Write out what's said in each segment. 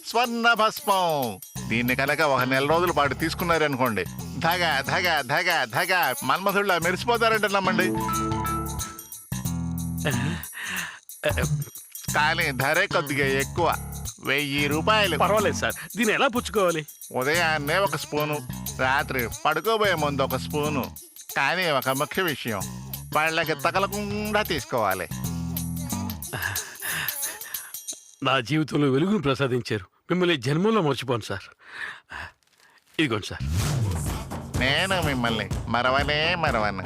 స్వర్ణ భస్మం. దీన్ని కనుక ఒక నెల రోజుల పాటు తీసుకున్నారనుకోండి, ధగ ధగ ధగ ధగ మన్మధుళ్ళ మెరిసిపోతారంట నమ్మండి. కానీ ధరే కొద్దిగా ఎక్కువ, 1000 రూపాయలు. పర్వాలేదు సార్, దీన్ని ఎలా పుచ్చుకోవాలి? ఉదయాన్నే ఒక స్పూను, రాత్రి పడుకోబోయే ముందు ఒక స్పూను. కానీ ఒక ముఖ్య విషయం, వాళ్ళకి తగలకుండా తీసుకోవాలి. నా జీవితంలో వెలుగును ప్రసాదించారు. మిమ్మల్ని జన్మలో మర్చిపోను సార్. ఇదిగోండి సార్. నేను మిమ్మల్ని మరవను.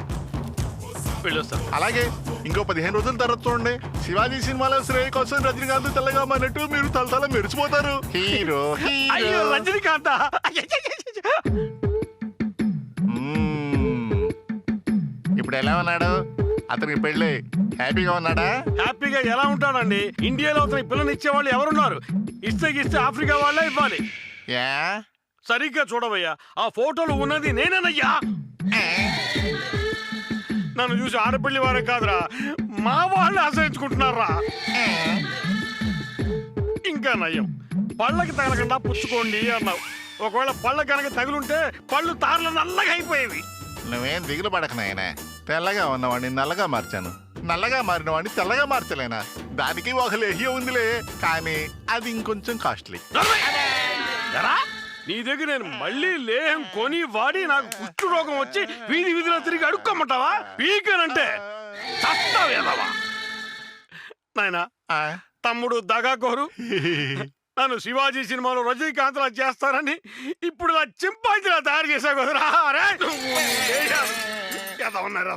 వెళ్ళొస్తాను. అలాగే ఇంకో 15 రోజుల తర్వాత చూడండి, శివాజీ సినిమాలో శ్రేయ కోసం రజనీకాంత్ తెల్లగా మారినట్టు మీరు తల మెరిసిపోతారు. హీరో అయ్యో రజనీకాంత్. ఇప్పుడు ఎలా ఉన్నాడు అతనికి పెళ్ళి? హ్యాపీగా ఉన్నాడా? హ్యాపీగా ఎలా ఉంటాడండి? ఇండియాలో అతనికి పిల్లని ఇచ్చేవాళ్ళు ఎవరున్నారు? ఇస్తే ఆఫ్రికా వాళ్ళే ఇవ్వాలి. యా సరిగ్గా చూడవయ్యా, ఆ ఫోటోలు ఉన్నది నేనేనయ్యా. నన్ను చూసి ఆడపిల్లి వారే కాదురా, మా వాళ్ళు ఆశ్రయించుకుంటున్నారా. ఇంకా నయ్యం, పళ్ళకి తగలకుండా పుచ్చుకోండి అన్నావు. ఒకవేళ పళ్ళ కనుక తగులుంటే పళ్ళు తారలు నల్లగా అయిపోయేవి. నువ్వేం దిగులు పడక నాయనా, తెల్లగా ఉన్నవాడిని నల్లగా మార్చాను, నల్లగా మారిన వాడిని తెల్లగా మార్చలేనా? దానికి ఒక లేహ్యం ఉందిలే, కానీ అది ఇంకొంచెం కాస్ట్లీ. నీ దగ్గర నేను మళ్ళీ లేహం కొని వాడి నాకు కుష్టు రోగం వచ్చి వీధిలో తిరిగి అడుక్కోమంటావా? పీకనంటే చస్తావేదవా. నాయనా, తమ్ముడు దగాకోరు నన్ను శివాజీ సినిమాలో రజనీకాంత్లా చేస్తానని ఇప్పుడు నా చింపాంజిలా తయారు చేసా కదరా. ఉన్నారు